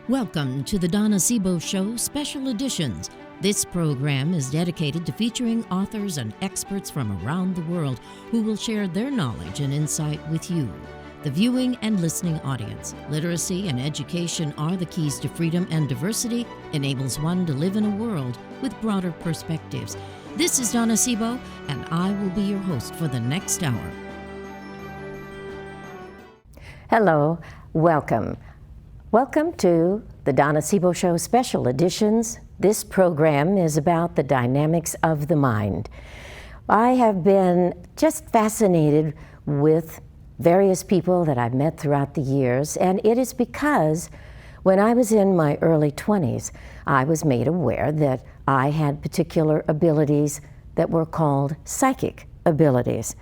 Welcome to the Donna Show Special Editions. This program is dedicated to featuring authors and experts from around the world who will share their knowledge and insight with you, the viewing and listening audience. Literacy and education are the keys to freedom, and diversity enables one to live in a world with broader perspectives. This is Donna Sebo, and I will be your host for the next hour. Hello, welcome. Welcome to the Donna Sebo Show Special Editions. This program is about the dynamics of the mind. I have been just fascinated with various people that I've met throughout the years, and it is because when I was in my early 20s, I was made aware that I had particular abilities that were called psychic abilities.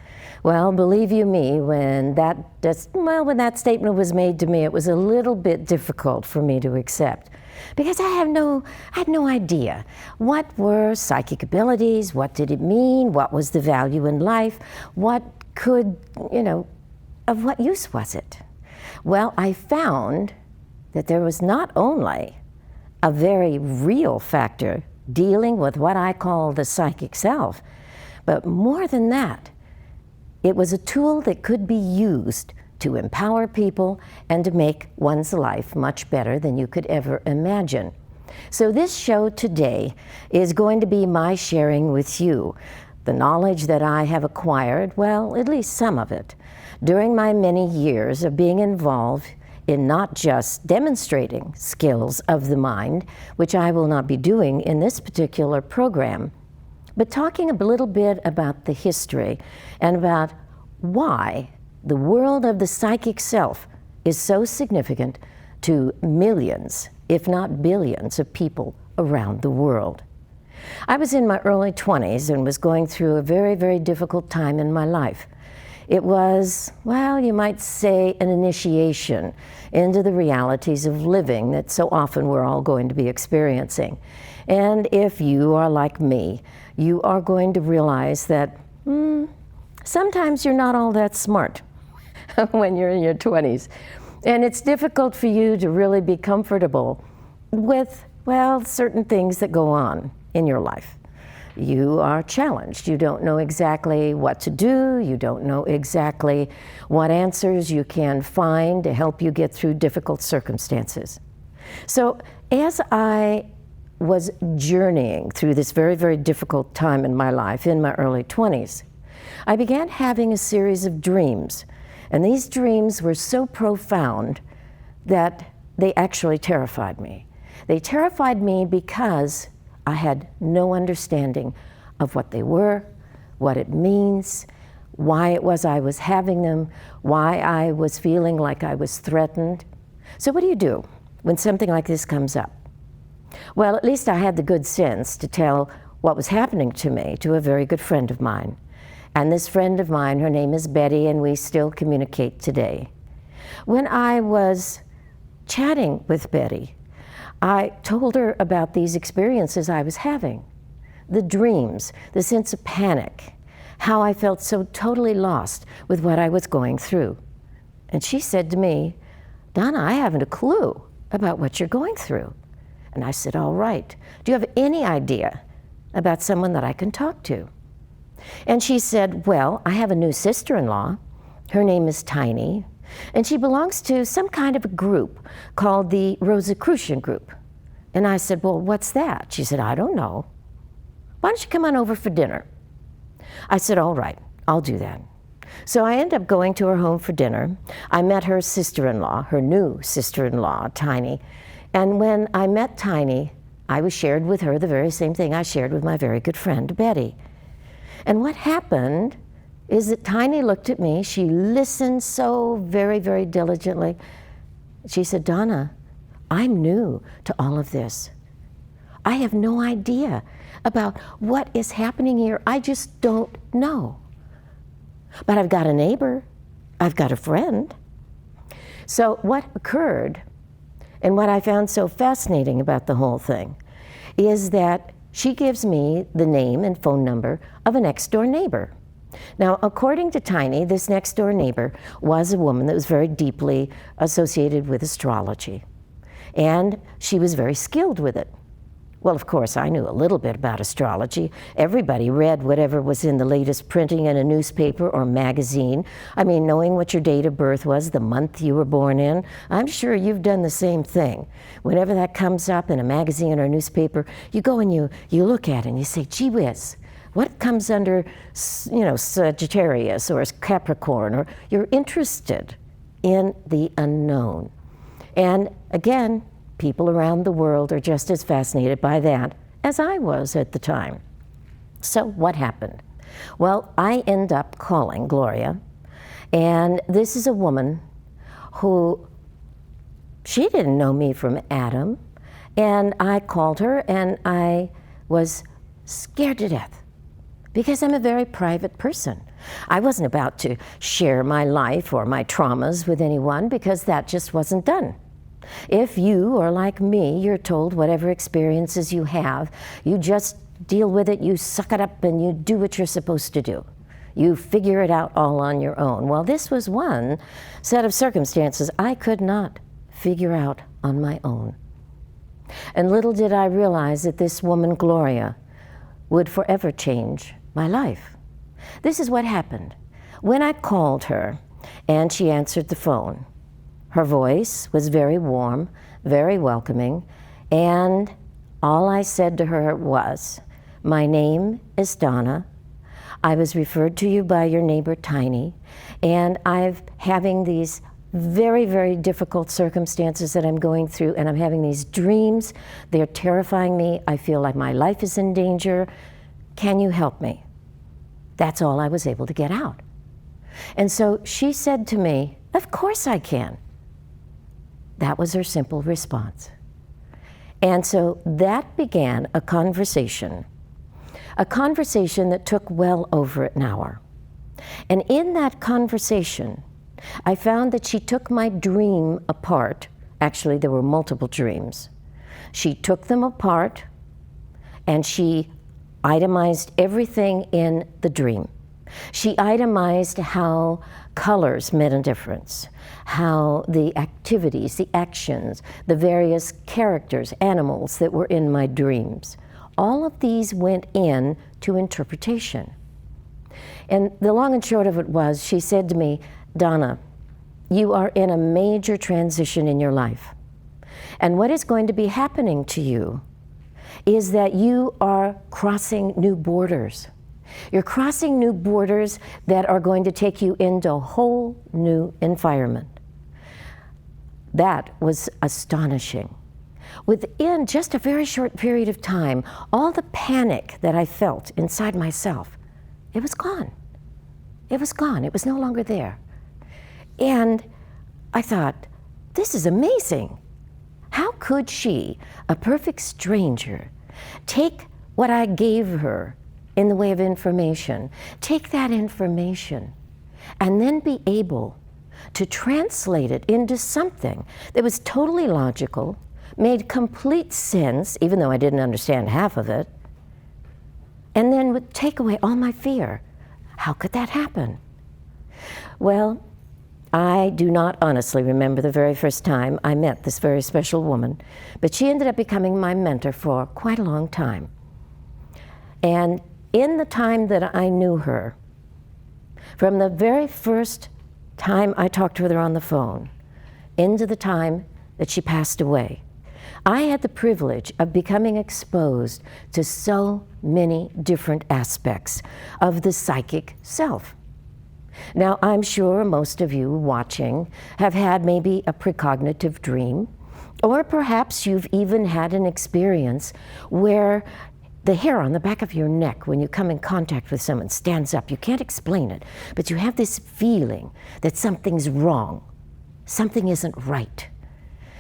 Well, believe you me, when that statement was made to me, it was a little bit difficult for me to accept, because I had no idea. What were psychic abilities? What did it mean? What was the value in life? What could, of what use was it? Well, I found that there was not only a very real factor dealing with what I call the psychic self, but more than that, it was a tool that could be used to empower people and to make one's life much better than you could ever imagine. So this show today is going to be my sharing with you the knowledge that I have acquired, well, at least some of it, during my many years of being involved in not just demonstrating skills of the mind, which I will not be doing in this particular program, but talking a little bit about the history and about why the world of the psychic self is so significant to millions, if not billions, of people around the world. I was in my early 20s and was going through a very, very difficult time in my life. It was, well, you might say, an initiation into the realities of living that so often we're all going to be experiencing. And if you are like me, you are going to realize that sometimes you're not all that smart when you're in your 20s. And it's difficult for you to really be comfortable with, well, certain things that go on in your life. You are challenged. You don't know exactly what to do. You don't know exactly what answers you can find to help you get through difficult circumstances. So as I was journeying through this very, very difficult time in my life, in my early 20s, I began having a series of dreams. And these dreams were so profound that they actually terrified me. They terrified me because I had no understanding of what they were, what it means, why it was I was having them, why I was feeling like I was threatened. So what do you do when something like this comes up? Well, at least I had the good sense to tell what was happening to me to a very good friend of mine. And this friend of mine, her name is Betty, and we still communicate today. When I was chatting with Betty, I told her about these experiences I was having, the dreams, the sense of panic, how I felt so totally lost with what I was going through. And she said to me, "Donna, I haven't a clue about what you're going through." And I said, "All right. Do you have any idea about someone that I can talk to?" And she said, "Well, I have a new sister-in-law. Her name is Tiny, and she belongs to some kind of a group called the Rosicrucian group." And I said, "Well, what's that?" She said, "I don't know. Why don't you come on over for dinner?" I said, "All right, I'll do that." So I ended up going to her home for dinner. I met her sister-in-law, her new sister-in-law, Tiny. And when I met Tiny, I was shared with her the very same thing I shared with my very good friend, Betty. And what happened is that Tiny looked at me. She listened so very, very diligently. She said, "Donna, I'm new to all of this. I have no idea about what is happening here. I just don't know. But I've got a neighbor. I've got a friend." So what occurred, and what I found so fascinating about the whole thing, is that she gives me the name and phone number of a next-door neighbor. Now, according to Tiny, this next-door neighbor was a woman that was very deeply associated with astrology. and she was very skilled with it. Well, of course, I knew a little bit about astrology. Everybody read whatever was in the latest printing in a newspaper or magazine. I mean, knowing what your date of birth was, the month you were born in, I'm sure you've done the same thing. Whenever that comes up in a magazine or a newspaper, you go and you look at it and you say, gee whiz, what comes under, Sagittarius or Capricorn, or you're interested in the unknown. And again, people around the world are just as fascinated by that as I was at the time. So what happened? Well, I end up calling Gloria, and this is a woman who, she didn't know me from Adam, and I called her and I was scared to death because I'm a very private person. I wasn't about to share my life or my traumas with anyone because that just wasn't done. If you are like me, you're told whatever experiences you have, you just deal with it, you suck it up, and you do what you're supposed to do. You figure it out all on your own. Well, this was one set of circumstances I could not figure out on my own. And little did I realize that this woman, Gloria, would forever change my life. This is what happened. When I called her and she answered the phone, her voice was very warm, very welcoming, and all I said to her was, my name is Donna. I was referred to you by your neighbor Tiny, and I'm having these very, very difficult circumstances that I'm going through, and I'm having these dreams. They're terrifying me. I feel like my life is in danger. Can you help me? That's all I was able to get out. And so she said to me, of course I can. That was her simple response. And so that began a conversation that took well over an hour. And in that conversation, I found that she took my dream apart. Actually, there were multiple dreams. She took them apart and she itemized everything in the dream. She itemized how colors made a difference, how the activities, the actions, the various characters, animals that were in my dreams. All of these went in to interpretation. And the long and short of it was, she said to me, Donna, you are in a major transition in your life. And what is going to be happening to you is that you are crossing new borders. You're crossing new borders that are going to take you into a whole new environment. That was astonishing. Within just a very short period of time, all the panic that I felt inside myself, it was gone. It was gone. It was no longer there. And I thought, this is amazing. How could she, a perfect stranger, take what I gave her in the way of information, take that information and then be able to translate it into something that was totally logical, made complete sense, even though I didn't understand half of it, and then would take away all my fear. How could that happen? Well, I do not honestly remember the very first time I met this very special woman, but she ended up becoming my mentor for quite a long time. And in the time that I knew her, from the very first time I talked to her on the phone, into the time that she passed away, I had the privilege of becoming exposed to so many different aspects of the psychic self. Now, I'm sure most of you watching have had maybe a precognitive dream, or perhaps you've even had an experience where the hair on the back of your neck when you come in contact with someone stands up. You can't explain it, but you have this feeling that something's wrong, something isn't right.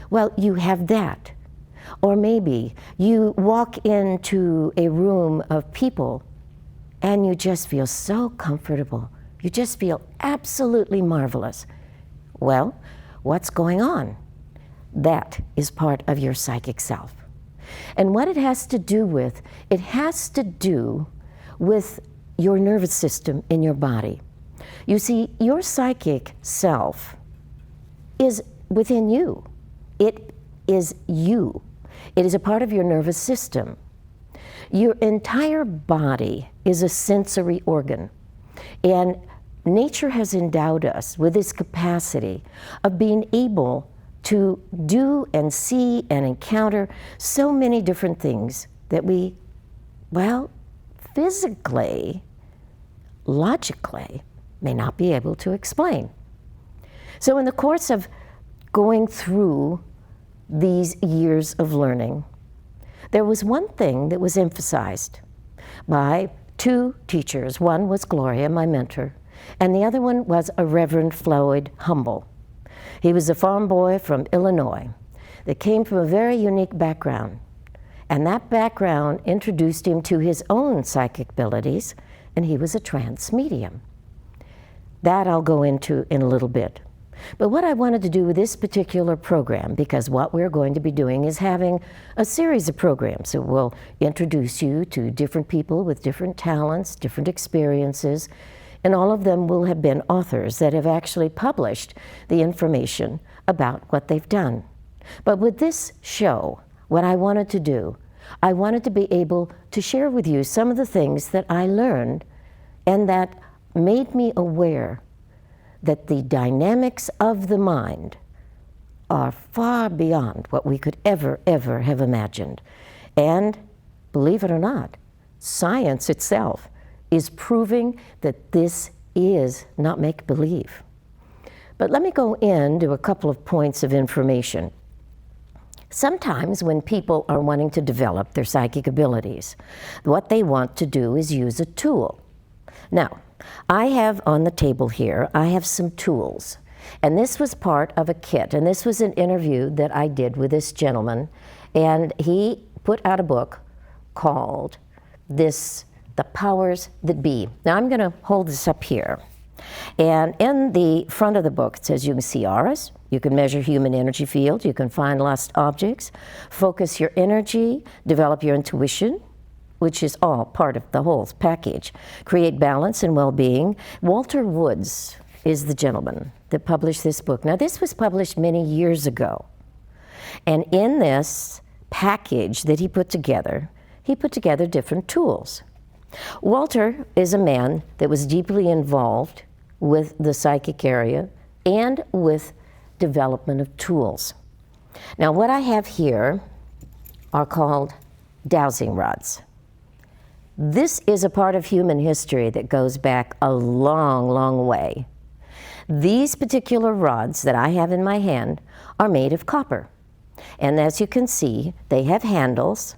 Well, you have that. Or maybe you walk into a room of people and you just feel so comfortable. You just feel absolutely marvelous. Well, what's going on? That is part of your psychic self. And what it has to do with your nervous system in your body. You see, your psychic self is within you. It is you. It is a part of your nervous system. Your entire body is a sensory organ, and nature has endowed us with this capacity of being able to do and see and encounter so many different things that we, well, physically, logically, may not be able to explain. So in the course of going through these years of learning, there was one thing that was emphasized by two teachers. One was Gloria, my mentor, and the other one was a Reverend Floyd Humble. He was a farm boy from Illinois that came from a very unique background, and that background introduced him to his own psychic abilities, and he was a trance medium. That I'll go into in a little bit. But what I wanted to do with this particular program, because what we're going to be doing is having a series of programs that will introduce you to different people with different talents, different experiences, and all of them will have been authors that have actually published the information about what they've done. But with this show, what I wanted to do, I wanted to be able to share with you some of the things that I learned and that made me aware that the dynamics of the mind are far beyond what we could ever have imagined. And believe it or not, science itself is proving that this is not make-believe. But let me go into a couple of points of information. Sometimes when people are wanting to develop their psychic abilities, what they want to do is use a tool. Now, I have on the table here, I have some tools. And this was part of a kit. And this was an interview that I did with this gentleman. And he put out a book called The Powers That Be. Now I'm going to hold this up here. And in the front of the book, it says you can see auras, you can measure human energy field, you can find lost objects, focus your energy, develop your intuition, which is all part of the whole package. Create balance and well-being. Walter Woods is the gentleman that published this book. Now, this was published many years ago. And in this package that he put together different tools. Walter is a man that was deeply involved with the psychic area and with development of tools. Now, what I have here are called dowsing rods. This is a part of human history that goes back a long way. These particular rods that I have in my hand are made of copper. And as you can see, they have handles.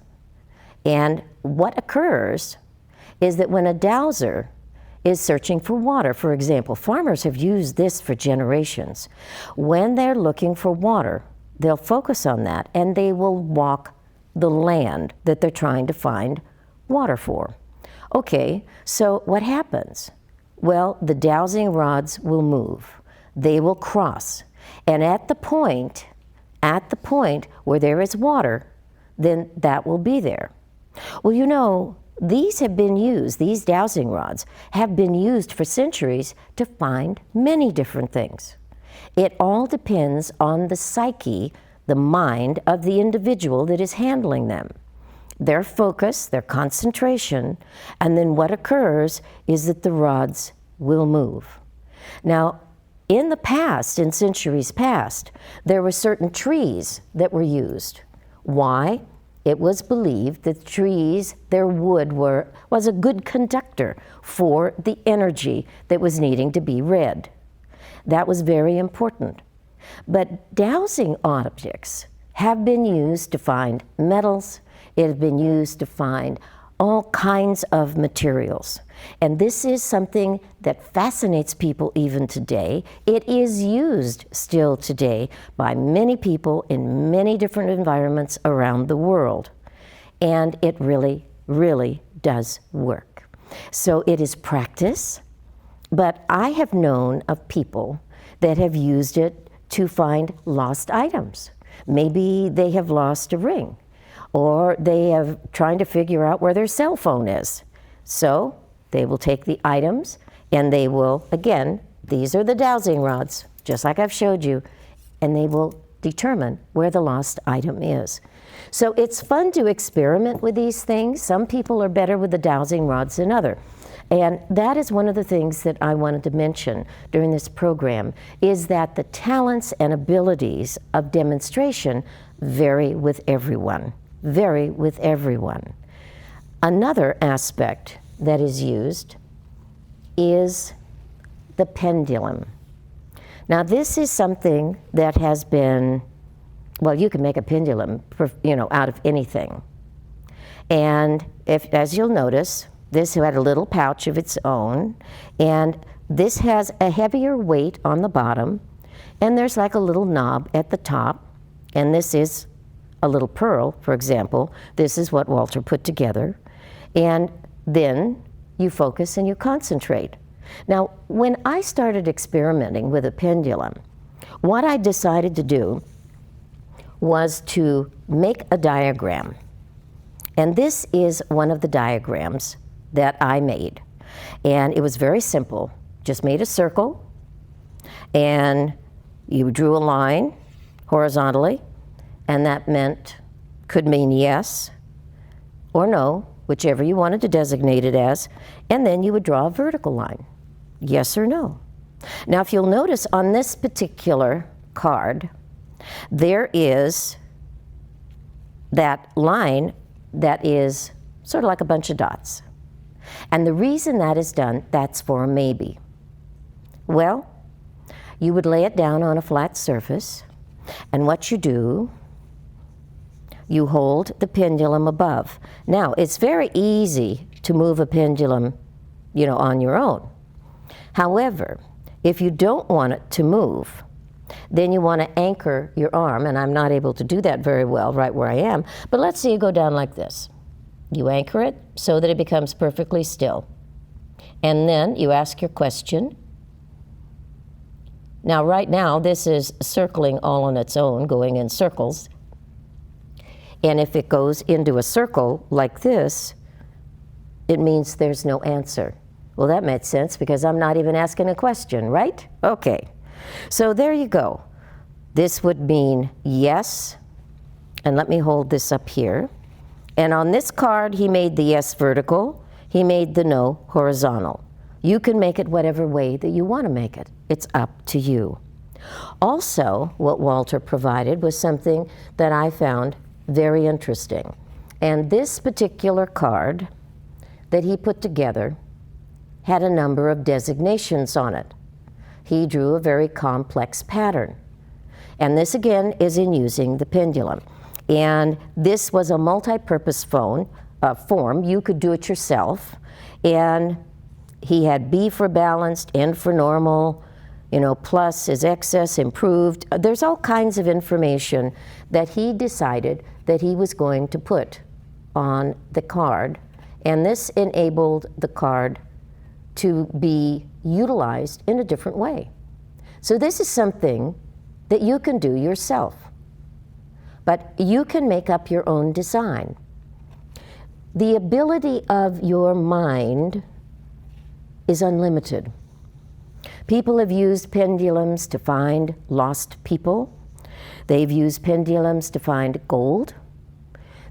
And what occurs is that when a dowser is searching for water, for example, farmers have used this for generations. When they're looking for water, they'll focus on that and they will walk the land that they're trying to find water for. Okay, so what happens? Well, the dowsing rods will move. They will cross. And at the point where there is water, then that will be there. Well, you know, these dowsing rods have been used for centuries to find many different things. It all depends on the psyche, the mind of the individual that is handling them. Their focus, their concentration, and then what occurs is that the rods will move. Now, in the past, in centuries past, there were certain trees that were used. Why? It was believed that trees, their wood was a good conductor for the energy that was needing to be read. That was very important. But dowsing objects have been used to find metals. It has been used to find all kinds of materials. And this is something that fascinates people even today. It is used still today by many people in many different environments around the world. And it really does work. So it is practice, but I have known of people that have used it to find lost items. Maybe they have lost a ring, or they have trying to figure out where their cell phone is. So they will take the items and they will, again, these are the dowsing rods, just like I've showed you, and they will determine where the lost item is. So it's fun to experiment with these things. Some people are better with the dowsing rods than others. And that is one of the things that I wanted to mention during this program, is that the talents and abilities of demonstration vary with everyone, vary with everyone. Another aspect that is used is the pendulum. Now this is something that has been, well, you can make a pendulum, out of anything. And as you'll notice, this had a little pouch of its own, and this has a heavier weight on the bottom, and there's like a little knob at the top, and this is a little pearl, for example. This is what Walter put together, and then you focus and you concentrate. Now, when I started experimenting with a pendulum, what I decided to do was to make a diagram, and this is one of the diagrams that I made. And it was very simple. Just made a circle, and you drew a line horizontally, and that could mean yes or no, whichever you wanted to designate it as, and then you would draw a vertical line, yes or no. Now, if you'll notice on this particular card, there is that line that is sort of like a bunch of dots. And the reason that is done, that's for a maybe. Well, you would lay it down on a flat surface, and what you do, you hold the pendulum above. Now, it's very easy to move a pendulum, on your own. However, if you don't want it to move, then you want to anchor your arm, and I'm not able to do that very well right where I am, but let's say you go down like this. You anchor it so that it becomes perfectly still. And then you ask your question. Now, right now, this is circling all on its own, going in circles. And if it goes into a circle like this, it means there's no answer. Well, that made sense because I'm not even asking a question, right? Okay. So there you go. This would mean yes. And let me hold this up here. And on this card, he made the yes vertical, he made the no horizontal. You can make it whatever way that you want to make it. It's up to you. Also, what Walter provided was something that I found very interesting. And this particular card that he put together had a number of designations on it. He drew a very complex pattern. And this again is in using the pendulum. And this was a multi-purpose form. You could do it yourself. And he had B for balanced, N for normal, plus is excess, improved. There's all kinds of information that he decided that he was going to put on the card. And this enabled the card to be utilized in a different way. So this is something that you can do yourself. But you can make up your own design. The ability of your mind is unlimited. People have used pendulums to find lost people. They've used pendulums to find gold.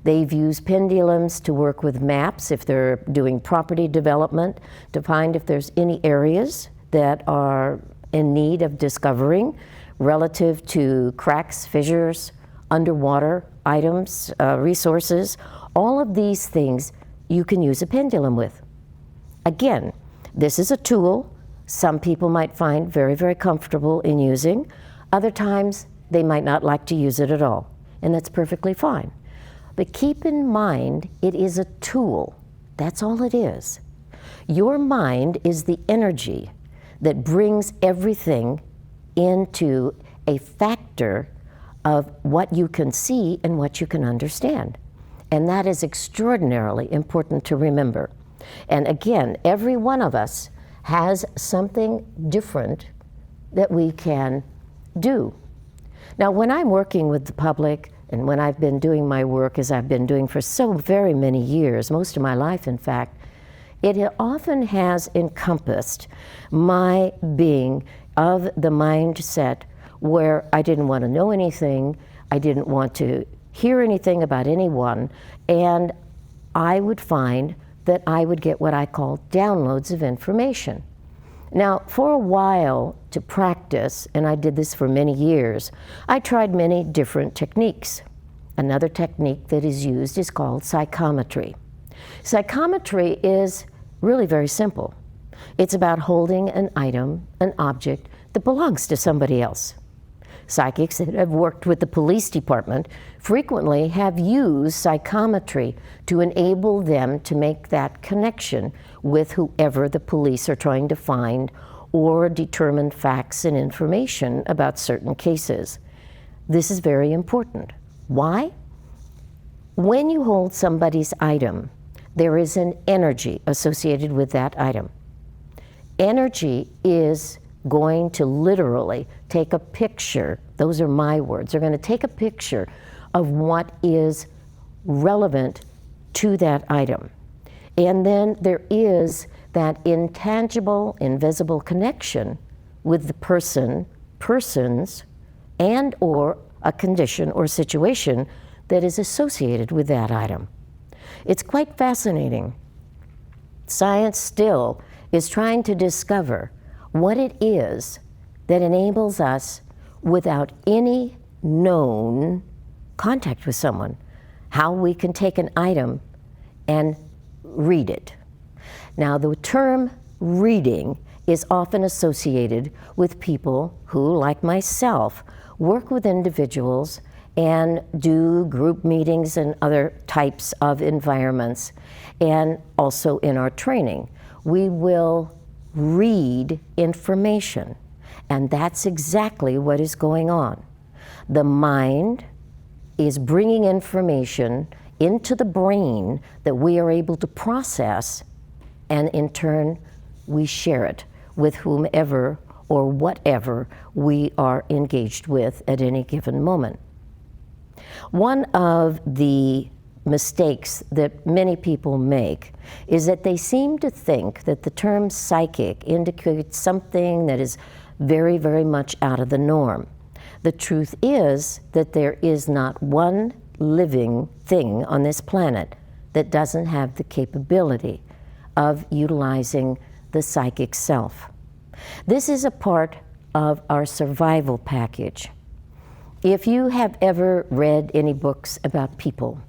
They've used pendulums to work with maps if they're doing property development, to find if there's any areas that are in need of discovering relative to cracks, fissures, underwater items, resources. All of these things you can use a pendulum with. Again, this is a tool some people might find very, very comfortable in using. Other times, they might not like to use it at all, and that's perfectly fine. But keep in mind, it is a tool. That's all it is. Your mind is the energy that brings everything into a factor of what you can see and what you can understand. And that is extraordinarily important to remember. And again, every one of us has something different that we can do. Now, when I'm working with the public, and when I've been doing my work as I've been doing for so very many years, most of my life in fact, it often has encompassed my being of the mindset where I didn't want to know anything, I didn't want to hear anything about anyone, and I would find that I would get what I call downloads of information. Now, for a while to practice, and I did this for many years, I tried many different techniques. Another technique that is used is called psychometry. Psychometry is really very simple. It's about holding an item, an object, that belongs to somebody else. Psychics that have worked with the police department frequently have used psychometry to enable them to make that connection with whoever the police are trying to find or determine facts and information about certain cases. This is very important. Why? When you hold somebody's item, there is an energy associated with that item. Energy is going to literally take a picture, those are my words, they're going to take a picture of what is relevant to that item. And then there is that intangible, invisible connection with the person, persons, and or a condition or situation that is associated with that item. It's quite fascinating. Science still is trying to discover what it is that enables us, without any known contact with someone, how we can take an item and read it. Now, the term reading is often associated with people who, like myself, work with individuals and do group meetings and other types of environments. And also in our training, we will read information. And that's exactly what is going on. The mind is bringing information into the brain that we are able to process, and in turn, we share it with whomever or whatever we are engaged with at any given moment. One of the mistakes that many people make is that they seem to think that the term psychic indicates something that is very, very much out of the norm. The truth is that there is not one living thing on this planet that doesn't have the capability of utilizing the psychic self. This is a part of our survival package. If you have ever read any books about people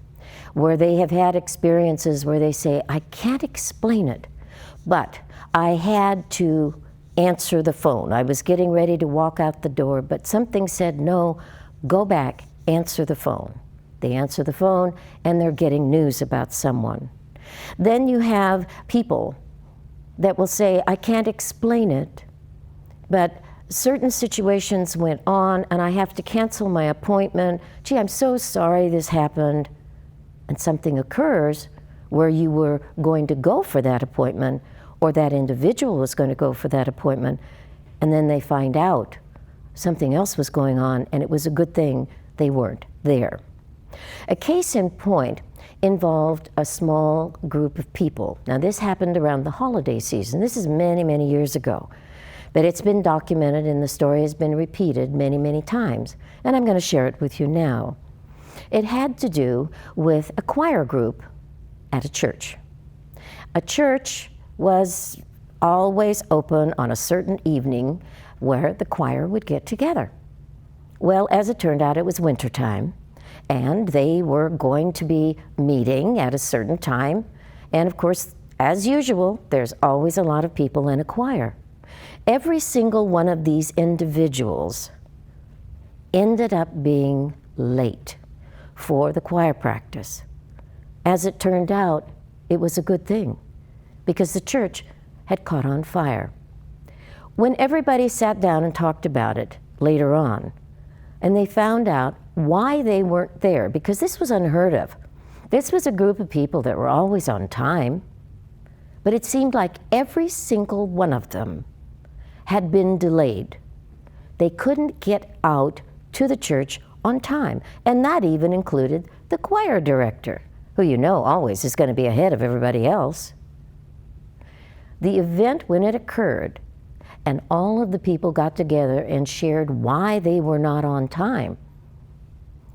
where they have had experiences where they say, I can't explain it, but I had to answer the phone. I was getting ready to walk out the door, but something said, no, go back, answer the phone. They answer the phone and they're getting news about someone. Then you have people that will say, I can't explain it, but certain situations went on and I have to cancel my appointment. Gee, I'm so sorry this happened. And something occurs where you were going to go for that appointment, or that individual was going to go for that appointment, and then they find out something else was going on, and it was a good thing they weren't there. A case in point involved a small group of people. Now, this happened around the holiday season. This is many, many years ago. But it's been documented and the story has been repeated many, many times. And I'm going to share it with you now. It had to do with a choir group at a church. A church was always open on a certain evening where the choir would get together. Well, as it turned out, it was wintertime, and they were going to be meeting at a certain time. And of course, as usual, there's always a lot of people in a choir. Every single one of these individuals ended up being late for the choir practice. As it turned out, it was a good thing because the church had caught on fire. When everybody sat down and talked about it later on, and they found out why they weren't there, because this was unheard of. This was a group of people that were always on time, but it seemed like every single one of them had been delayed. They couldn't get out to the church on time, and that even included the choir director, who you know always is going to be ahead of everybody else. The event, when it occurred, and all of the people got together and shared why they were not on time.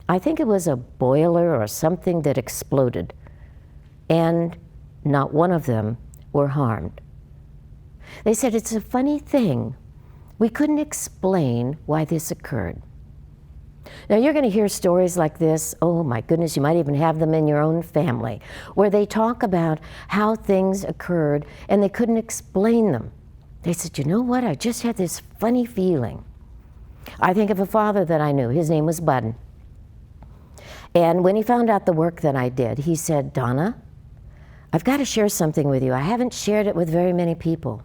I think it was a boiler or something that exploded, and not one of them were harmed. They said it's a funny thing. We couldn't explain why this occurred. Now you're going to hear stories like this, oh my goodness, you might even have them in your own family, where they talk about how things occurred and they couldn't explain them. They said, you know what, I just had this funny feeling. I think of a father that I knew, his name was Bud. And when he found out the work that I did, he said, Donna, I've got to share something with you. I haven't shared it with very many people.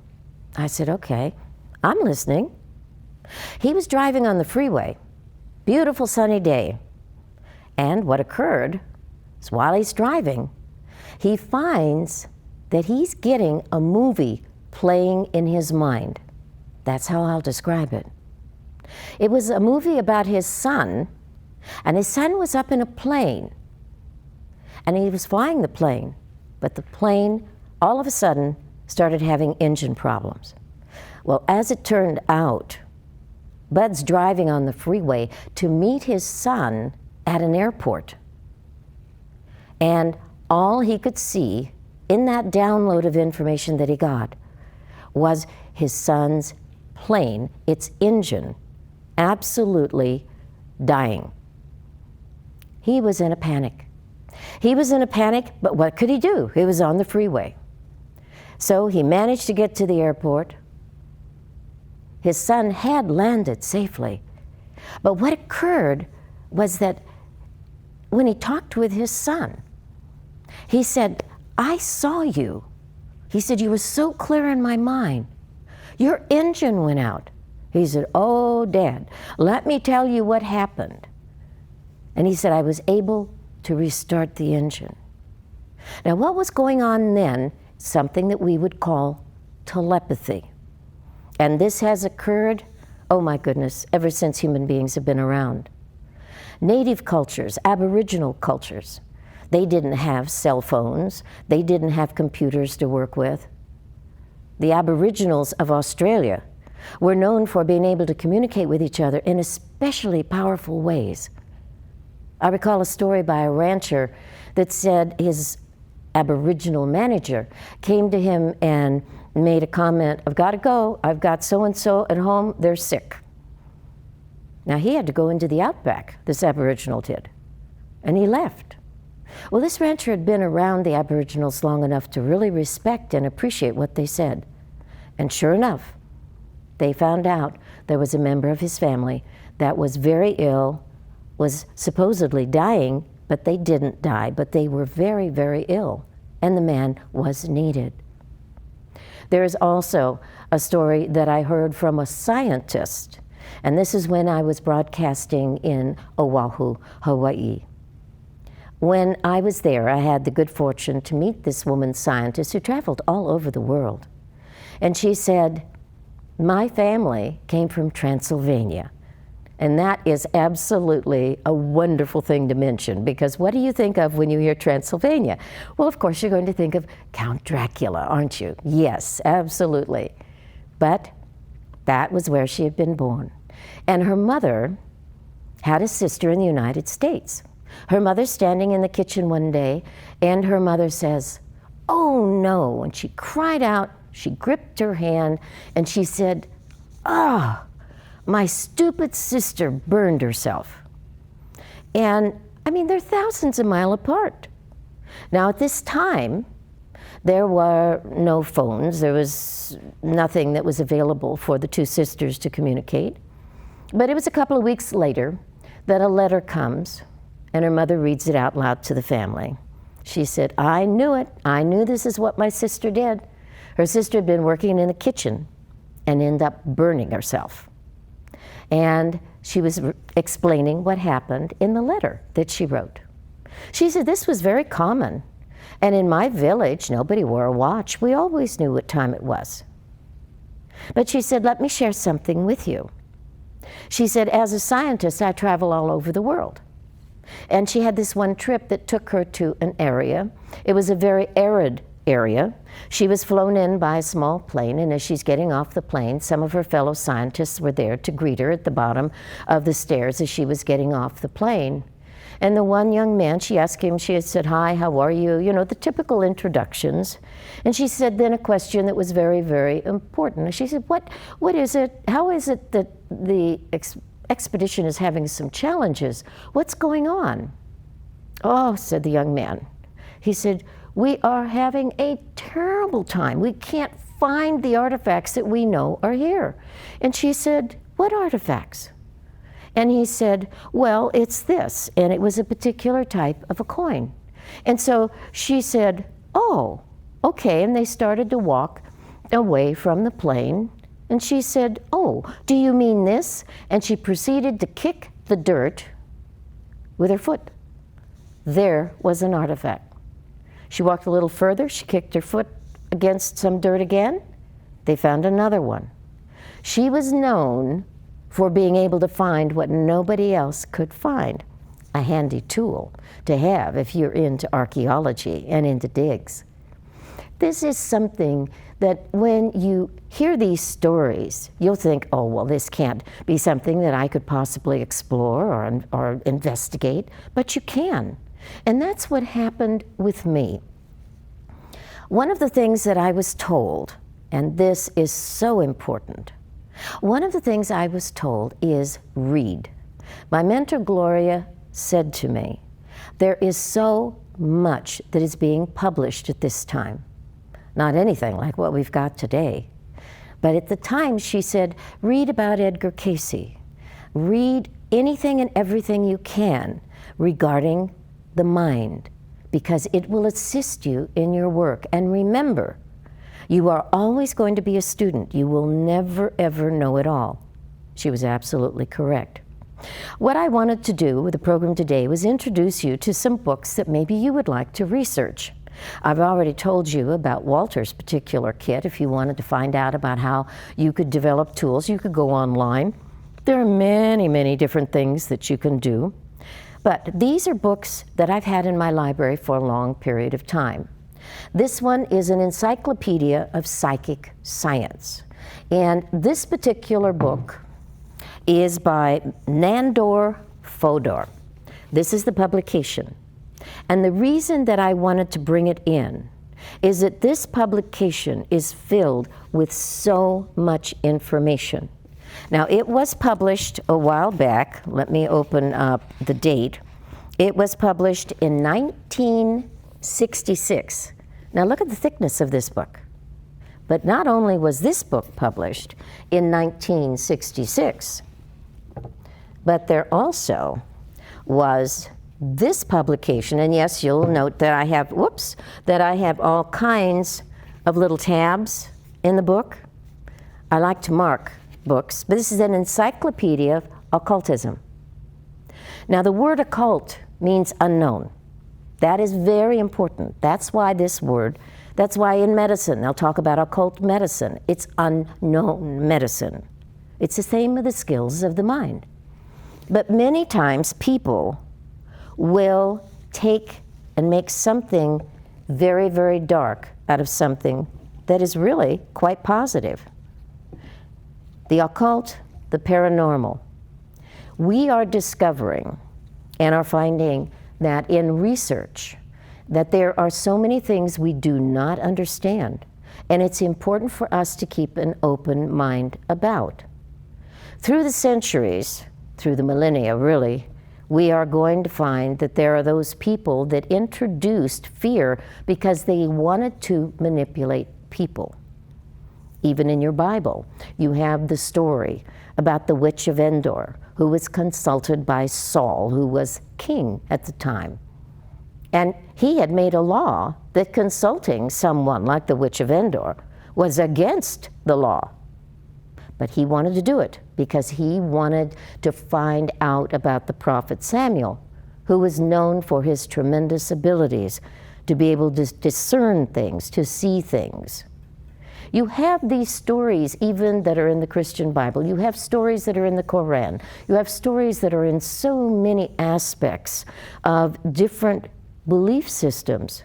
I said, okay, I'm listening. He was driving on the freeway, beautiful sunny day. And what occurred is while he's driving, he finds that he's getting a movie playing in his mind. That's how I'll describe it. It was a movie about his son, and his son was up in a plane, and he was flying the plane, but the plane all of a sudden started having engine problems. Well, as it turned out, Bud's driving on the freeway to meet his son at an airport. And all he could see in that download of information that he got was his son's plane, its engine, absolutely dying. He was in a panic. He was in a panic, but what could he do? He was on the freeway. So he managed to get to the airport. His son had landed safely. But what occurred was that when he talked with his son, he said, I saw you. He said, you were so clear in my mind. Your engine went out. He said, oh, Dad, let me tell you what happened. And he said, I was able to restart the engine. Now, what was going on then? Something that we would call telepathy. And this has occurred, oh my goodness, ever since human beings have been around. Native cultures, Aboriginal cultures, they didn't have cell phones. They didn't have computers to work with. The Aboriginals of Australia were known for being able to communicate with each other in especially powerful ways. I recall a story by a rancher that said his Aboriginal manager came to him and made a comment, I've got to go, I've got so-and-so at home, they're sick. Now he had to go into the outback, this Aboriginal did, and he left. Well, this rancher had been around the Aboriginals long enough to really respect and appreciate what they said. And sure enough, they found out there was a member of his family that was very ill, was supposedly dying, but they didn't die, but they were very, very ill, and the man was needed. There is also a story that I heard from a scientist, and this is when I was broadcasting in Oahu, Hawaii. When I was there, I had the good fortune to meet this woman scientist who traveled all over the world. And she said, my family came from Transylvania. And that is absolutely a wonderful thing to mention, because what do you think of when you hear Transylvania? Well, of course, you're going to think of Count Dracula, aren't you? Yes, absolutely. But that was where she had been born. And her mother had a sister in the United States. Her mother's standing in the kitchen one day, and her mother says, oh no, and she cried out, she gripped her hand, and she said, ah, my stupid sister burned herself. And I mean, they're thousands of miles apart. Now at this time, there were no phones, there was nothing that was available for the two sisters to communicate. But it was a couple of weeks later that a letter comes, and her mother reads it out loud to the family. She said, I knew it. I knew this is what my sister did. Her sister had been working in the kitchen and ended up burning herself. And she was explaining what happened in the letter that she wrote. She said, this was very common. And in my village, nobody wore a watch. We always knew what time it was. But she said, let me share something with you. She said, as a scientist, I travel all over the world. And she had this one trip that took her to an area. It was a very arid area. She was flown in by a small plane, and as she's getting off the plane, some of her fellow scientists were there to greet her at the bottom of the stairs as she was getting off the plane. And the one young man, she asked him, she had said, "Hi, how are you?" You know, the typical introductions. And she said then a question that was very, very important. She said, what is it, how is it that the expedition is having some challenges? What's going on? "Oh," said the young man. He said, "We are having a terrible time. We can't find the artifacts that we know are here." And she said, "What artifacts?" And he said, "Well, it's this." And it was a particular type of a coin. And so she said, "Oh, okay." And they started to walk away from the plane. And she said, "Oh, do you mean this?" And she proceeded to kick the dirt with her foot. There was an artifact. She walked a little further. She kicked her foot against some dirt again. They found another one. She was known for being able to find what nobody else could find. A handy tool to have if you're into archaeology and into digs. This is something that when you hear these stories, you'll think, "Oh, well, this can't be something that I could possibly explore or investigate," but you can. And that's what happened with me. One of the things that I was told, and this is so important, one of the things I was told is read. My mentor, Gloria, said to me, "There is so much that is being published at this time." Not anything like what we've got today. But at the time, she said, "Read about Edgar Cayce. Read anything and everything you can regarding the mind, because it will assist you in your work. And remember, you are always going to be a student. You will never, ever know it all." She was absolutely correct. What I wanted to do with the program today was introduce you to some books that maybe you would like to research. I've already told you about Walter's particular kit. If you wanted to find out about how you could develop tools, you could go online. There are many, many different things that you can do. But these are books that I've had in my library for a long period of time. This one is an encyclopedia of psychic science. And this particular book is by Nandor Fodor. This is the publication. And the reason that I wanted to bring it in is that this publication is filled with so much information. Now, it was published a while back. Let me open up the date. It was published in 1966. Now, look at the thickness of this book. But not only was this book published in 1966, but there also was this publication. And yes, you'll note that I have, that I have all kinds of little tabs in the book. I like to mark books, but this is an encyclopedia of occultism. Now, the word occult means unknown. That is very important. That's why this word, that's why in medicine they'll talk about occult medicine. It's unknown medicine. It's the same with the skills of the mind. But many times people will take and make something very, very dark out of something that is really quite positive. The occult, the paranormal. We are discovering and are finding that in research that there are so many things we do not understand, and it's important for us to keep an open mind about. Through the centuries, through the millennia really, we are going to find that there are those people that introduced fear because they wanted to manipulate people. Even in your Bible, you have the story about the witch of Endor, who was consulted by Saul, who was king at the time. And he had made a law that consulting someone like the witch of Endor was against the law. But he wanted to do it because he wanted to find out about the prophet Samuel, who was known for his tremendous abilities to be able to discern things, to see things. You have these stories even that are in the Christian Bible. You have stories that are in the Quran. You have stories that are in so many aspects of different belief systems.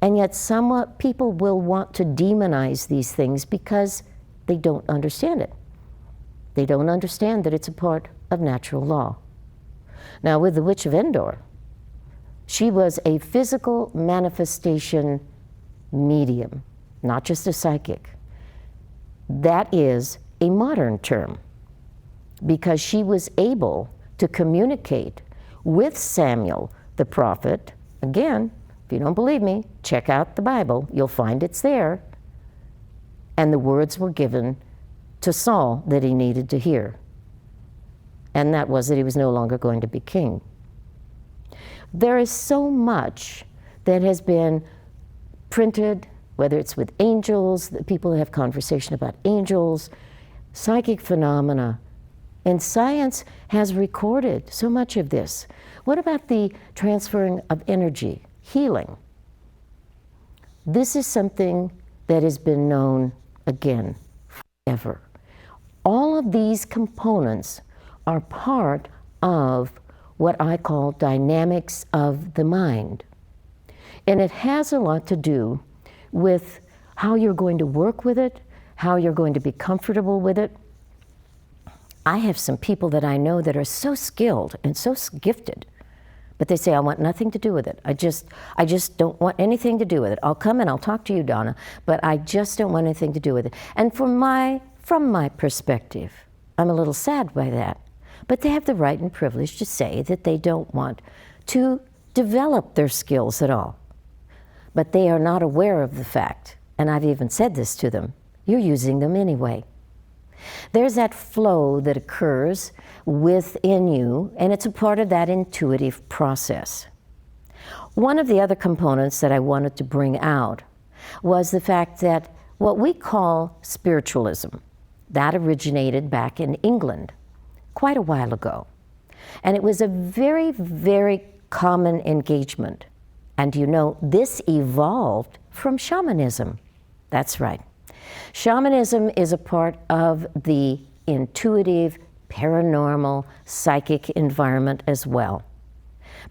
And yet somewhat people will want to demonize these things because they don't understand it. They don't understand that it's a part of natural law. Now with the Witch of Endor, she was a physical manifestation medium, not just a psychic. That is a modern term because she was able to communicate with Samuel the prophet. Again, if you don't believe me, check out the Bible. You'll find it's there. And the words were given to Saul that he needed to hear. And that was that he was no longer going to be king. There is so much that has been printed, whether it's with angels, people have conversation about angels, psychic phenomena, and science has recorded so much of this. What about the transferring of energy, healing? This is something that has been known, again, forever. All of these components are part of what I call dynamics of the mind. And it has a lot to do with how you're going to work with it, how you're going to be comfortable with it. I have some people that I know that are so skilled and so gifted, but they say, I want nothing to do with it. I just don't want anything to do with it. I'll come and I'll talk to you, Donna, but I just don't want anything to do with it. And from my perspective, I'm a little sad by that. But they have the right and privilege to say that they don't want to develop their skills at all. But they are not aware of the fact, and I've even said this to them, you're using them anyway. There's that flow that occurs within you, and it's a part of that intuitive process. One of the other components that I wanted to bring out was the fact that what we call spiritualism, that originated back in England quite a while ago. And it was a very, very common engagement. And you know, this evolved from shamanism. That's right. Shamanism is a part of the intuitive, paranormal, psychic environment as well.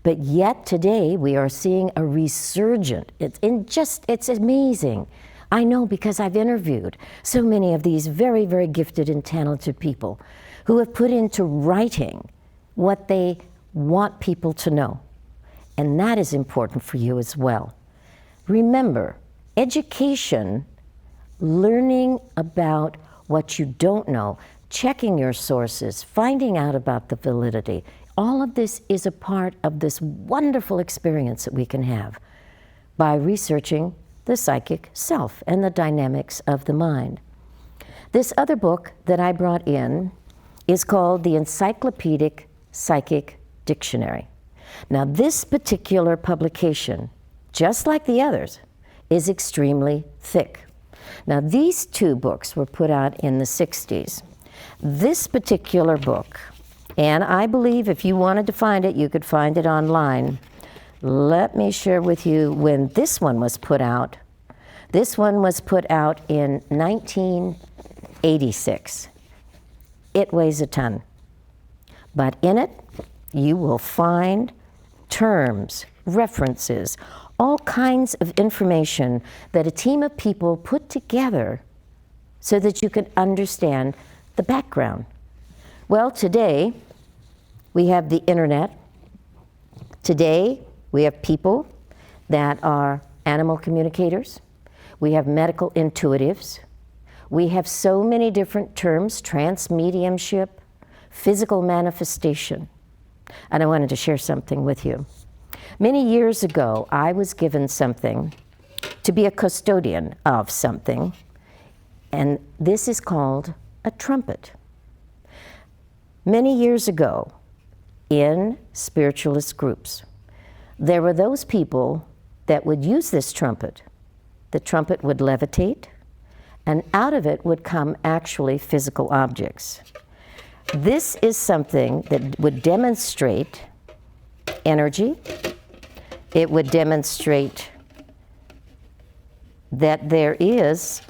But yet today we are seeing a resurgent. It's amazing. I know because I've interviewed so many of these very, very gifted and talented people who have put into writing what they want people to know. And that is important for you as well. Remember, education, learning about what you don't know, checking your sources, finding out about the validity, all of this is a part of this wonderful experience that we can have by researching the psychic self and the dynamics of the mind. This other book that I brought in is called the Encyclopedic Psychic Dictionary. Now this particular publication, just like the others, is extremely thick. Now these two books were put out in the 60s. This particular book, and I believe if you wanted to find it, you could find it online. Let me share with you when this one was put out. This one was put out in 1986. It weighs a ton. But in it, you will find terms, references, all kinds of information that a team of people put together so that you can understand the background. Well, today, we have the internet. Today, we have people that are animal communicators. We have medical intuitives. We have so many different terms, transmediumship, physical manifestation. And I wanted to share something with you. Many years ago, I was given something to be a custodian of something, and this is called a trumpet. Many years ago, in spiritualist groups, there were those people that would use this trumpet. The trumpet would levitate, and out of it would come actually physical objects. This is something that would demonstrate energy. It would demonstrate that there is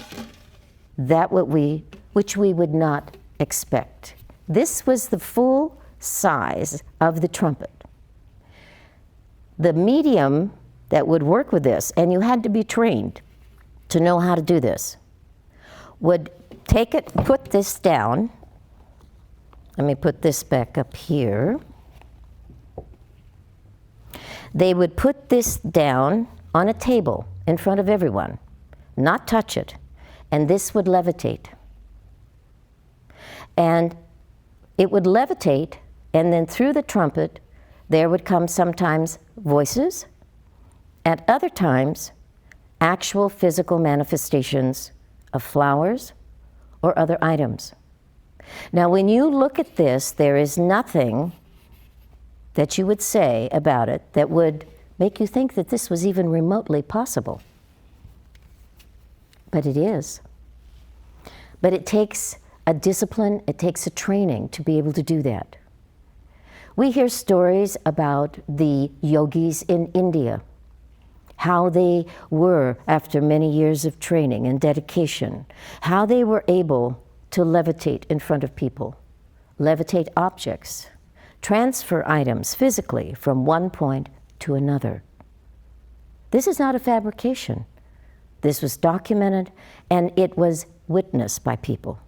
that which we would not expect. This was the full size of the trumpet. The medium that would work with this, and you had to be trained to know how to do this, would take it, put this down. Let me put this back up here. They would put this down on a table in front of everyone, not touch it, and this would levitate. And it would levitate, and then through the trumpet, there would come sometimes voices, at other times, actual physical manifestations of flowers or other items. Now, when you look at this, there is nothing that you would say about it that would make you think that this was even remotely possible. But it is. But it takes a discipline, it takes a training to be able to do that. We hear stories about the yogis in India, how they were, after many years of training and dedication, how they were able to levitate in front of people, levitate objects, transfer items physically from one point to another. This is not a fabrication. This was documented, and it was witnessed by people.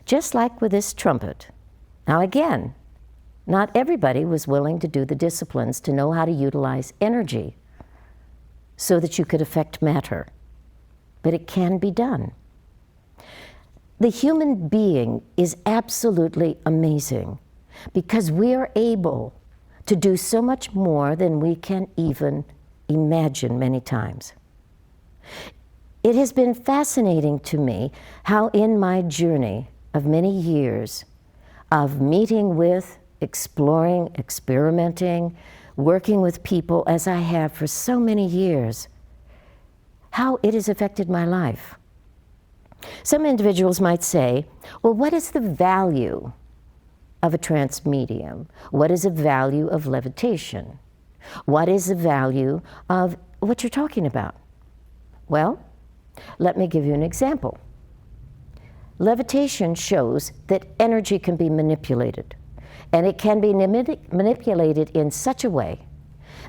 Just like with this trumpet. Now again, not everybody was willing to do the disciplines to know how to utilize energy so that you could affect matter. But it can be done. The human being is absolutely amazing because we are able to do so much more than we can even imagine many times. It has been fascinating to me how in my journey of many years of meeting with, exploring, experimenting, working with people as I have for so many years, how it has affected my life. Some individuals might say, well, what is the value of a trance medium? What is the value of levitation? What is the value of what you're talking about? Well, let me give you an example. Levitation shows that energy can be manipulated, and it can be manipulated in such a way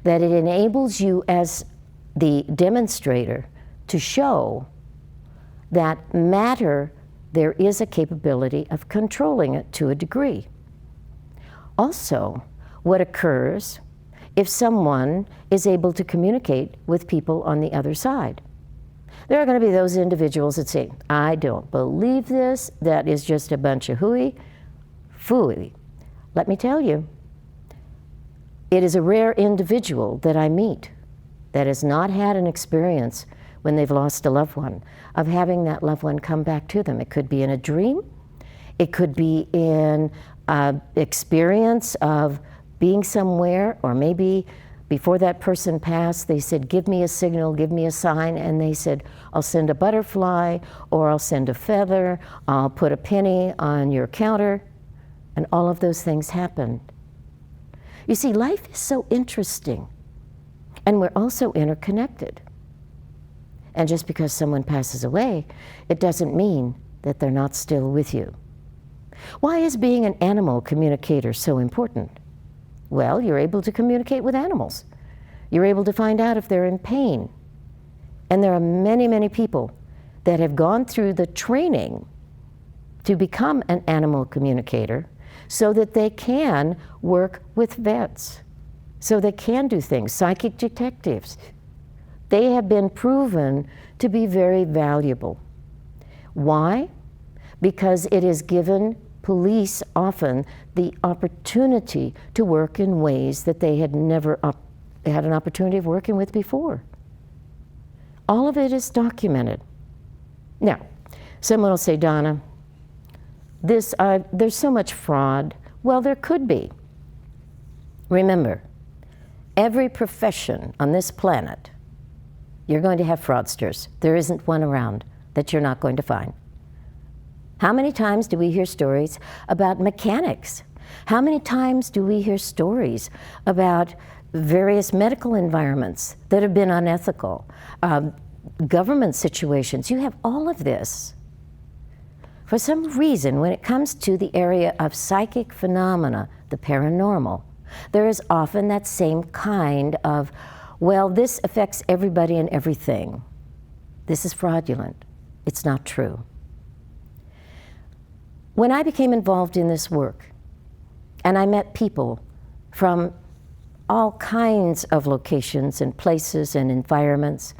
that it enables you as the demonstrator to show that matter, there is a capability of controlling it to a degree. Also, what occurs if someone is able to communicate with people on the other side? There are going to be those individuals that say, I don't believe this, that is just a bunch of hooey, phooey. Let me tell you, it is a rare individual that I meet that has not had an experience when they've lost a loved one, of having that loved one come back to them. It could be in a dream, it could be in an experience of being somewhere, or maybe before that person passed, they said, give me a signal, give me a sign, and they said, I'll send a butterfly, or I'll send a feather, I'll put a penny on your counter, and all of those things happened. You see, life is so interesting, and we're also interconnected. And just because someone passes away, it doesn't mean that they're not still with you. Why is being an animal communicator so important? Well, you're able to communicate with animals. You're able to find out if they're in pain. And there are many, many people that have gone through the training to become an animal communicator so that they can work with vets, so they can do things, psychic detectives. They have been proven to be very valuable. Why? Because it has given police often the opportunity to work in ways that they had never had an opportunity of working with before. All of it is documented. Now, someone will say, Donna, there's so much fraud. Well, there could be. Remember, every profession on this planet, you're going to have fraudsters. There isn't one around that you're not going to find. How many times do we hear stories about mechanics? How many times do we hear stories about various medical environments that have been unethical, government situations? You have all of this. For some reason, when it comes to the area of psychic phenomena, the paranormal, there is often that same kind of well, this affects everybody and everything. This is fraudulent. It's not true. When I became involved in this work, and I met people from all kinds of locations and places and environments,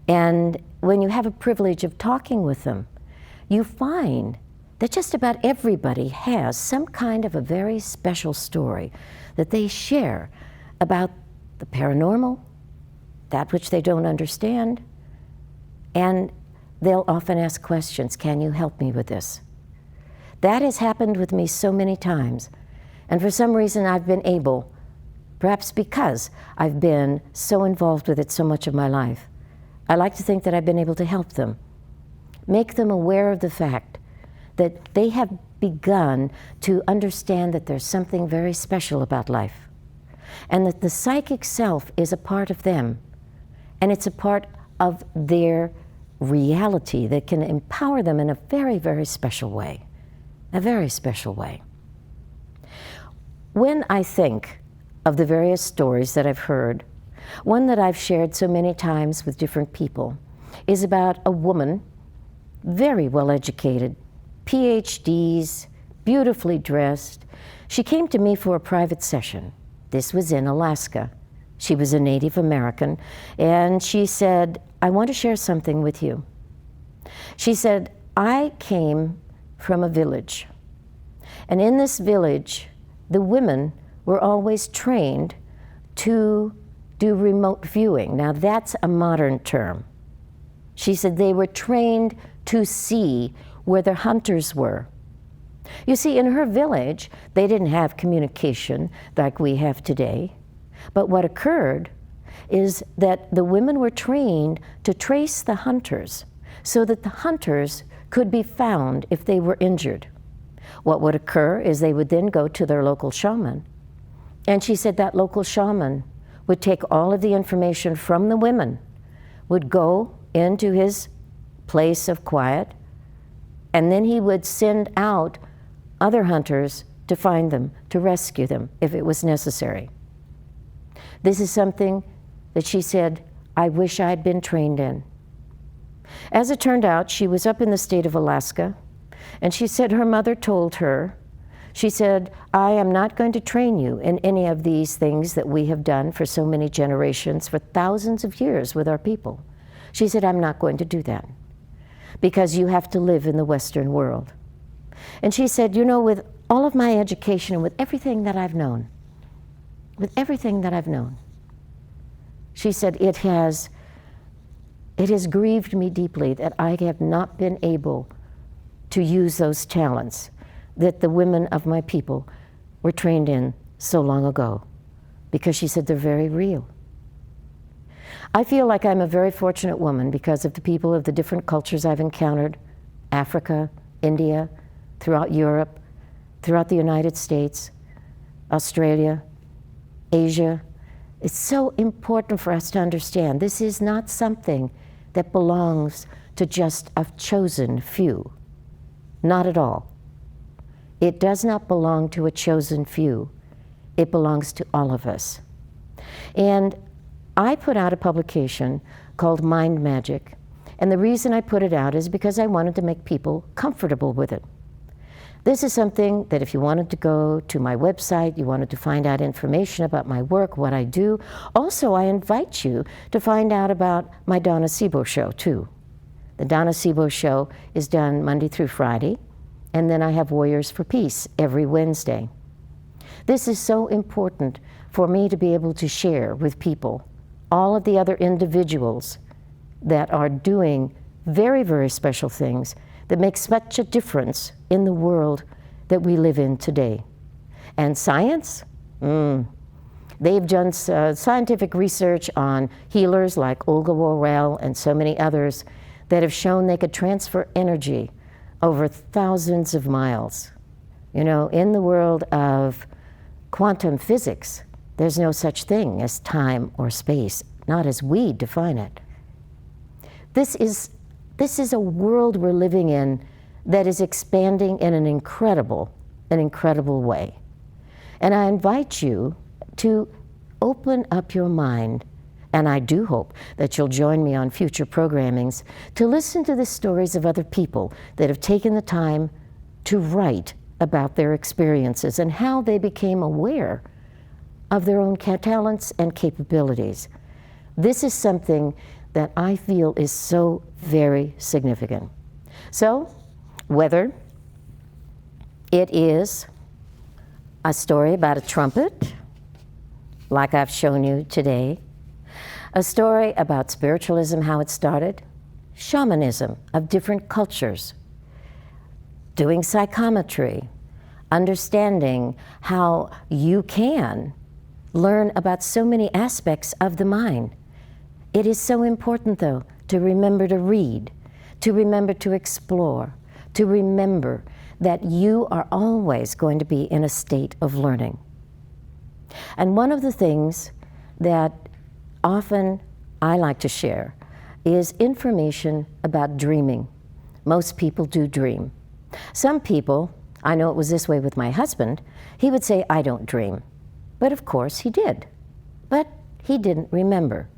and when you have a privilege of talking with them, you find that just about everybody has some kind of a very special story that they share about the paranormal, that which they don't understand, and they'll often ask questions, can you help me with this? That has happened with me so many times, and for some reason I've been able, perhaps because I've been so involved with it so much of my life, I like to think that I've been able to help them, make them aware of the fact that they have begun to understand that there's something very special about life, and that the psychic self is a part of them, and it's a part of their reality that can empower them in a very, very special way, a very special way. When I think of the various stories that I've heard, one that I've shared so many times with different people is about a woman, very well educated, PhDs, beautifully dressed. She came to me for a private session. This was in Alaska. She was a Native American, and she said, I want to share something with you. She said, I came from a village, and in this village, the women were always trained to do remote viewing. Now that's a modern term. She said they were trained to see where their hunters were. You see, in her village, they didn't have communication like we have today. But what occurred is that the women were trained to trace the hunters so that the hunters could be found if they were injured. What would occur is they would then go to their local shaman. And she said that local shaman would take all of the information from the women, would go into his place of quiet, and then he would send out other hunters to find them, to rescue them if it was necessary. This is something that she said, I wish I'd been trained in. As it turned out, she was up in the state of Alaska, and she said her mother told her, she said, I am not going to train you in any of these things that we have done for so many generations, for thousands of years with our people. She said, I'm not going to do that because you have to live in the Western world. And she said, you know, with all of my education and with everything that I've known, she said, it has grieved me deeply that I have not been able to use those talents that the women of my people were trained in so long ago, because she said they're very real. I feel like I'm a very fortunate woman because of the people of the different cultures I've encountered, Africa, India, throughout Europe, throughout the United States, Australia, Asia. It's so important for us to understand this is not something that belongs to just a chosen few. Not at all. It does not belong to a chosen few. It belongs to all of us. And I put out a publication called Mind Magic, and the reason I put it out is because I wanted to make people comfortable with it. This is something that if you wanted to go to my website, you wanted to find out information about my work, what I do, also I invite you to find out about my Donna Sebo show too. The Donna Sebo show is done Monday through Friday, and then I have Warriors for Peace every Wednesday. This is so important for me to be able to share with people all of the other individuals that are doing very, very special things that make such a difference in the world that we live in today. And science? They've done scientific research on healers like Olga Worrell and so many others that have shown they could transfer energy over thousands of miles. You know, in the world of quantum physics, there's no such thing as time or space, not as we define it. This is a world we're living in that is expanding in an incredible way. And I invite you to open up your mind And I do hope that you'll join me on future programmings to listen to the stories of other people that have taken the time to write about their experiences and how they became aware of their own talents and capabilities. This is something that I feel is so very significant. So, whether it is a story about a trumpet, like I've shown you today, a story about spiritualism, how it started, shamanism of different cultures, doing psychometry, understanding how you can learn about so many aspects of the mind. It is so important, though, to remember to read, to remember to explore, to remember that you are always going to be in a state of learning. And one of the things that often I like to share is information about dreaming. Most people do dream. Some people, I know it was this way with my husband, he would say, I don't dream. But of course he did. But he didn't remember.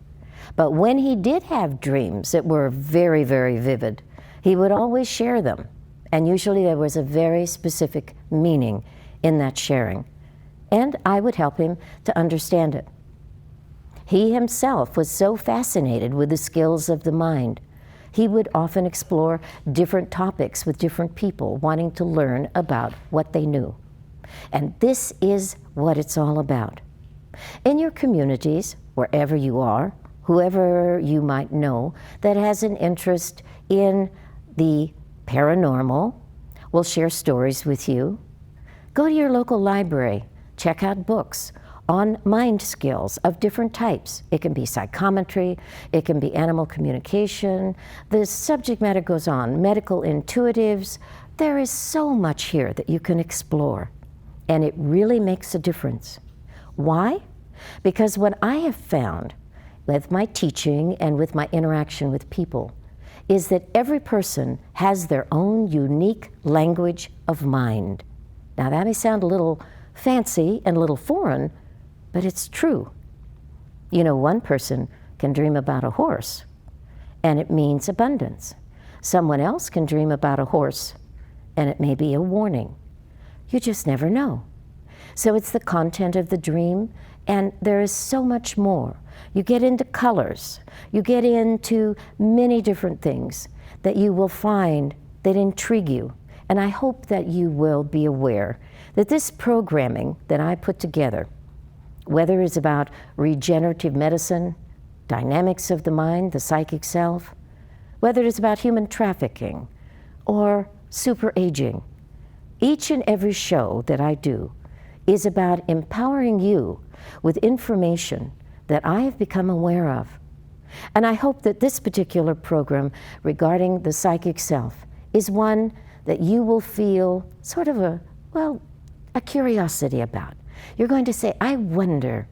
But when he did have dreams that were very, very vivid, he would always share them. And usually there was a very specific meaning in that sharing. And I would help him to understand it. He himself was so fascinated with the skills of the mind. He would often explore different topics with different people, wanting to learn about what they knew. And this is what it's all about. In your communities, wherever you are, whoever you might know that has an interest in the paranormal will share stories with you. Go to your local library, check out books on mind skills of different types. It can be psychometry, it can be animal communication, the subject matter goes on, medical intuitives. There is so much here that you can explore, and it really makes a difference. Why? Because what I have found with my teaching and with my interaction with people is that every person has their own unique language of mind. Now that may sound a little fancy and a little foreign, but it's true. You know, one person can dream about a horse, and it means abundance. Someone else can dream about a horse, and it may be a warning. You just never know. So it's the content of the dream, and there is so much more. You get into colors, you get into many different things that you will find that intrigue you. And I hope that you will be aware that this programming that I put together, whether it's about regenerative medicine, dynamics of the mind, the psychic self, whether it's about human trafficking or super aging, each and every show that I do is about empowering you with information that I have become aware of. And I hope that this particular program regarding the psychic self is one that you will feel sort of a curiosity about. You're going to say, I wonder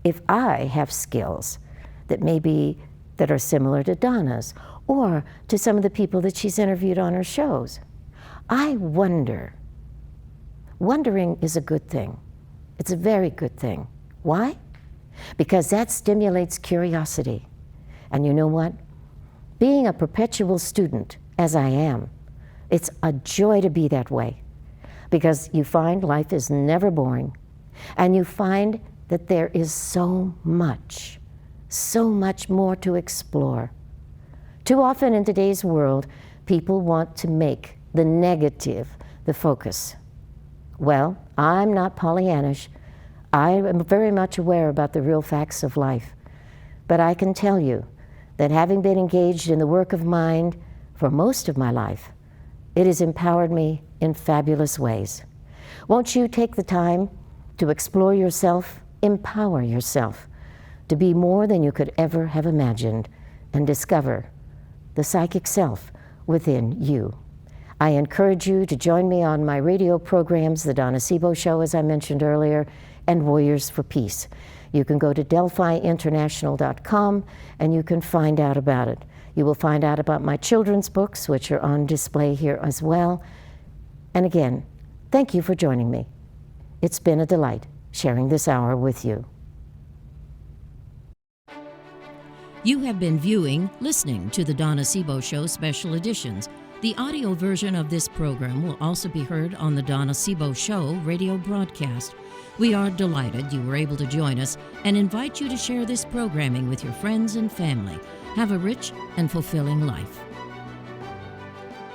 if I have skills that are similar to Donna's or to some of the people that she's interviewed on her shows. I wonder. Wondering is a good thing. It's a very good thing. Why? Because that stimulates curiosity. And you know what? Being a perpetual student, as I am, it's a joy to be that way. Because you find life is never boring. And you find that there is so much more to explore. Too often in today's world, people want to make the negative the focus. Well, I'm not Pollyannish. I am very much aware about the real facts of life. But I can tell you that having been engaged in the work of mind for most of my life, it has empowered me in fabulous ways. Won't you take the time to explore yourself, empower yourself, to be more than you could ever have imagined, and discover the psychic self within you? I encourage you to join me on my radio programs, The Donna Sebo Show, as I mentioned earlier, and Warriors for Peace. You can go to DelphiInternational.com and you can find out about it. You will find out about my children's books, which are on display here as well. And again, thank you for joining me. It's been a delight sharing this hour with you. You have been listening to the Donna Sebo Show Special Editions. The audio version of this program will also be heard on the Donna Sebo Show radio broadcast. We are delighted you were able to join us and invite you to share this programming with your friends and family. Have a rich and fulfilling life.